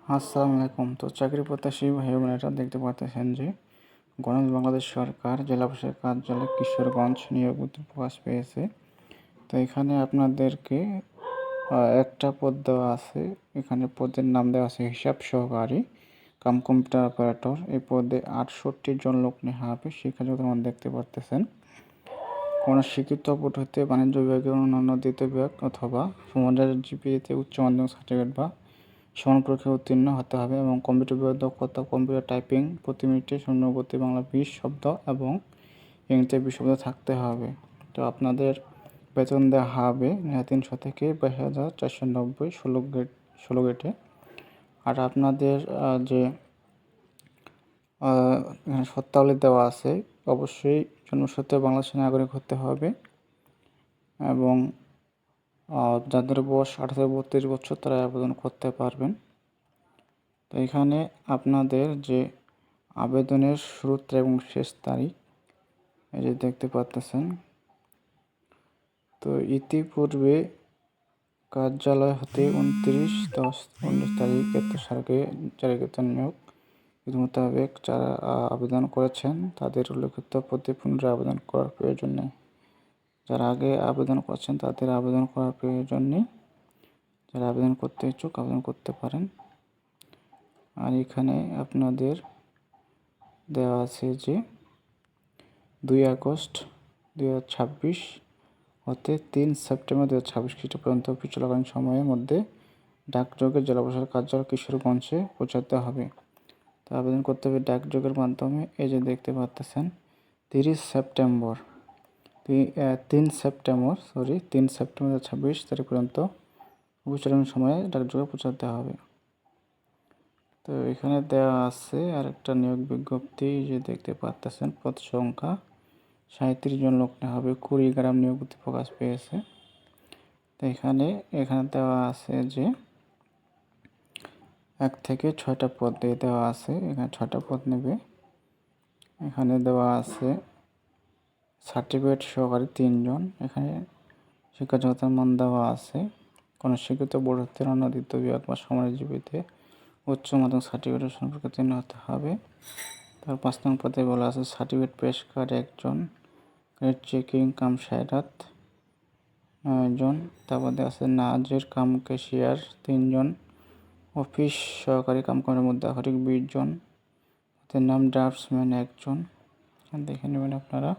আসসালামু আলাইকুম। তো চাকরি প্রত্যাশী ভাই বোনেরা দেখতে পাচ্ছেন যে বাংলাদেশ সরকার জেলা প্রশাসক কার্যালয় কিশোরগঞ্জ নিয়োগ বিজ্ঞপ্তি প্রকাশ পেয়েছে। তো এখানে আপনাদেরকে একটা পদ দেওয়া আছে। এখানে পদের নাম দেওয়া আছে হিসাব সহকারী কাম কম্পিউটার অপারেটর। এই পদে ৬৮ জন লোক নেওয়া হবে। শিক্ষাযোগ্যতা আপনারা দেখতে পারতেছেন। কোনো শিক্ষিত বোর্ড হতে বাণিজ্য বিভাগের অন্যান্য দ্বিতীয় বিভাগ অথবা সমমানের জিপিএতে উচ্চ মাধ্যমিক সার্টিফিকেট বা সমান পরীক্ষায় উত্তীর্ণ হতে হবে এবং কম্পিউটার বিভাগ দক্ষতা কম্পিউটার টাইপিং প্রতি মিনিটে শূন্যগতি বাংলা ২০ শব্দ এবং ইংরেজিতে ২০ শব্দ থাকতে হবে। তো আপনাদের বেতন দেওয়া হবে ৩০০ থেকে ২২,৪৯০ ষোলো গেটে। আর আপনাদের যে এখানে শর্তাবলী দেওয়া আছে, অবশ্যই জন্মসূত্রে বাংলাদেশের নাগরিক হতে হবে এবং যাদের বয়স ১৮ থেকে ৩২ বছর তারা আবেদন করতে পারবেন। তো এখানে আপনাদের যে আবেদনের শুরু এবং শেষ তারিখ এই যে দেখতে পাচ্ছেন। তো ইতিপূর্বে কার্যালয় হতে ২৯/১০/১৯ তারিখে জারিকৃত নিয়োগ বিধি মোতাবেক যারা আবেদন করেছেন তাদের উল্লেখিত পদে পুনরায় আবেদন করার প্রয়োজন নেই। যারা আগে আবেদন করেছেন তাদের আবেদন করার প্রয়োজন নেই। যারা আবেদন করতে ইচ্ছুক আবেদন করতে পারেন। আর এখানে আপনাদের দেওয়া আছে যে ২ আগস্ট ২০২৬ হতে ৩ সেপ্টেম্বর ২০২৬ খ্রিস্টাব্দ পর্যন্ত অফিস চলাকালীন সময়ের মধ্যে ডাকযোগে জেলা প্রশাসক কার্যালয় কিশোরগঞ্জে পৌঁছাতে হবে। তো আবেদন করতে হবে ডাকযোগের মাধ্যমে। এই যে দেখতে পাচ্ছেন ৩ সেপ্টেম্বর ২০২৬ তারিখ পর্যন্ত অফিস চলাকালীন সময়ে ডাকযোগে পৌঁছাতে হবে। তো এখানে দেওয়া আছে আরেকটা নিয়োগ বিজ্ঞপ্তি যে দেখতে পাচ্ছেন। পদ সংখ্যা ৩৭ জন লোক নেওয়া হবে। কুড়িগ্রাম নিয়োগ বিজ্ঞপ্তি প্রকাশ পেয়েছে। তো এখানে দেওয়া আছে যে ১ থেকে ৬টা পদ দিয়ে দেওয়া আছে। এখানে ৬টা পদ নেবে। এখানে দেওয়া আছে সার্টিফিকেট সহকারী ৩ জন। এখানে শিক্ষাযোগ্যতার মান দেওয়া আছে। কোনো শিক্ষিত বোর্ড হতে অন্য দ্বিতীয় বিভাগ বা সমানের জীবিতে উচ্চ মাধ্যমিক সার্টিফিকেটের সম্পর্কে উত্তীর্ণ হতে হবে। তার ৫ নং পদে বলা আছে সার্টিফিকেট পেশকার ১ জন, গ্রেড চেকিং কাম সায়রাত ৯ জন। তারপরে আছে নাজির কাম ক্যাশিয়ার ৩ জন, অফিস সহকারী কাম মুদ্রাক্ষরিক ২০ জন, তার নাম ড্রাফটসম্যান ১ জন। দেখে নেবেন আপনারা।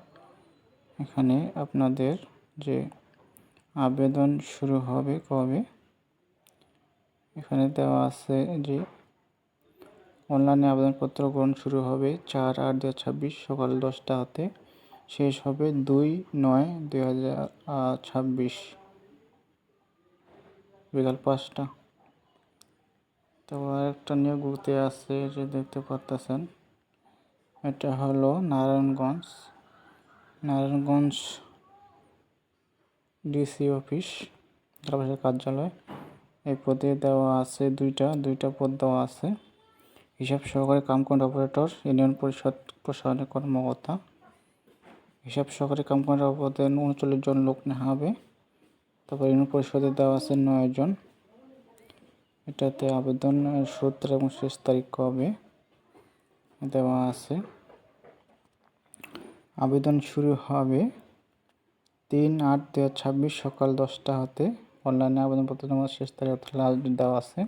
এখানে আপনাদের যে আবেদন শুরু হবে কবে, এখানে দেওয়া আছে যে অনলাইনে আবেদনপত্র গ্রহণ শুরু হবে ৪/৮/২০২৬ সকাল ১০টা হতে, শেষ হবে ২/৯/২০২৬ বিকাল ৫টা। তারপর আরেকটা নিয়োগ বিজ্ঞপ্তি আছে যে দেখতে পাচ্ছেন। এটা হলো নারায়ণগঞ্জ ডিসি অফিস জেলা প্রশাসক কার্যালয়। এই পদে দেওয়া আছে দুইটা পদ দেওয়া আছে। হিসাব সহকারী কাম কম্পিউটার অপারেটর ইউনিয়ন পরিষদ প্রশাসনিক কর্মকর্তা। হিসাব সহকারী কাম কম্পিউটার পদে ৩৯ জন লোক নেওয়া হবে। তারপর ইউনিয়ন পরিষদে দেওয়া আছে ৯ জন। এটাতে আবেদন শুরু এবং শেষ তারিখ কবে দেওয়া আছে। আবেদন শুরু হবে ৩/৮/২০২৬ সকাল ১০টা হতে। অনলাইনে আবেদনপত্র জমা শেষ তারিখ লাস্ট ডেট দেওয়া আছে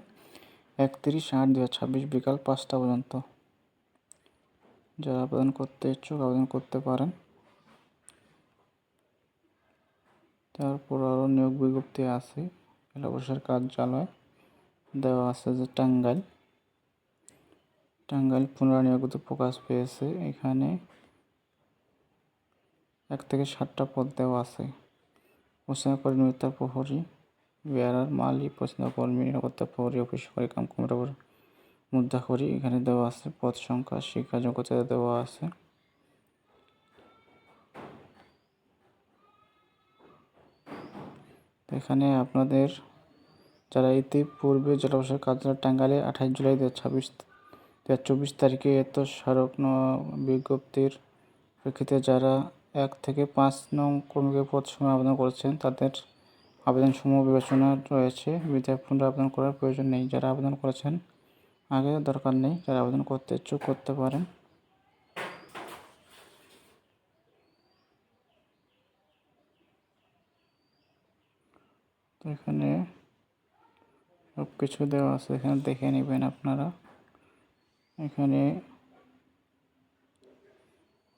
৩১/৮/২০২৬ বিকাল ৫টা পর্যন্ত। যারা আবেদন করতে ইচ্ছুক আবেদন করতে পারেন। তারপর আরও নিয়োগ বিজ্ঞপ্তি আছে। জেলা প্রশাসক কার্যালয় দেওয়া আছে যে টাঙ্গাইল পুনর্নিয়োগ প্রকাশ পেয়েছে। এখানে ১ থেকে ৭টা পদ দেওয়া আছে। পরিচালনা নিরাপত্তা প্রহরী, বেয়ারার, মালি, পরিচালনা কর্মী, নিরাপত্তা প্রহরী, অফিস সহকারী কাম কম্পিউটার মুদ্রাক্ষরী এখানে দেওয়া আছে। পদ সংখ্যা, শিক্ষা যোগ্যতা দেওয়া আছে। এখানে আপনাদের যারা ইতিপূর্বে জেলা প্রশাসক কার্যালয় টাঙ্গাইলে ২৮ জুলাই ২০২৪ তারিখে এত স্মারক বিজ্ঞপ্তির প্রেক্ষিতে যারা ১ থেকে ৫ নং কর্মীকে পদ সময় আবেদন করেছেন তাদের আবেদনসমূহ বিবেচনা রয়েছে, বিধায় পুনরায় আবেদন করার প্রয়োজন নেই। যারা আবেদন করেছেন আগে দরকার নেই, যারা আবেদন করতে ইচ্ছুক করতে পারেন। তো এখানে সব কিছু দেওয়া আছে, এখানে দেখে নেবেন আপনারা। এখানে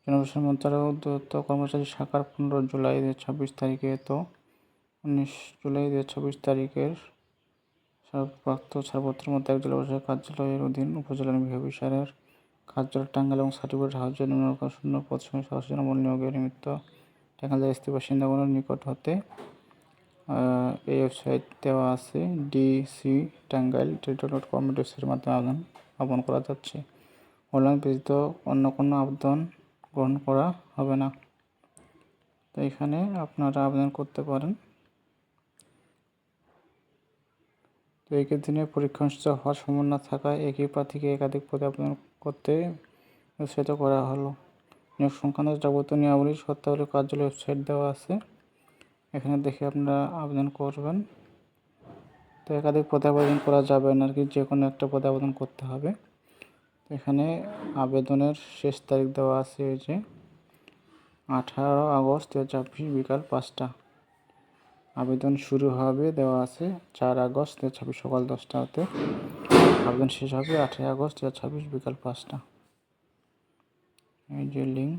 জনপ্রশাসন মন্ত্রণালয় উদ্যোক্ত কর্মচারী শাখার 15 জুলাই 2026 তারিখে তো 19 জুলাই 2026 তারিখের প্রাপ্ত ছাড়পত্রের মধ্যে এক জেলা প্রশাসক কার্যালয়ের অধীন উপজেলা নির্বাহী অফিসারের কার্যালয় টাঙ্গাইল এবং সার্টিফিকেট হাউজের শূন্য পদ সময় সরাসরি আমল নিয়োগের নিমিত্ত টাঙ্গাইল জেলার স্থায়ী বাসিন্দাগণের নিকট হতে এই ওয়েবসাইট দেওয়া আছে ডিসি টাঙ্গাইল টেলিটক.com ওয়েবসাইটের মাধ্যমে আবেদন করা যাচ্ছে। অনলাইন ব্যতীত অন্য কোনো আবেদন গ্রহণ করা হবে না। তো এখানে আপনারা আবেদন করতে পারেন। তো একই দিনে পরীক্ষা অনুষ্ঠিত হওয়ার সম্ভাবনা থাকায় একই প্রার্থীকে একাধিক পদে আবেদন করতে উৎসাহিত করা হলো। নিয়োগ সংক্রান্ত যাবতীয় নিয়মাবলী শর্তাবলী কার্যালয় ওয়েবসাইট দেওয়া আছে, এখানে দেখে আপনারা আবেদন করবেন। তো একাধিক পদে আবেদন করা যাবে না আর কি, যে কোনো একটা পদে আবেদন করতে হবে। এখানে আবেদনের শেষ তারিখ দেওয়া আছে ওই যে 18 আগস্ট 2026 বিকাল 5টা। আবেদন শুরু হবে দেওয়া আছে 4 আগস্ট 2026 সকাল 10টাতে। আবেদন শেষ হবে 18 আগস্ট 2026 বিকাল 5টা। এই যে লিঙ্ক।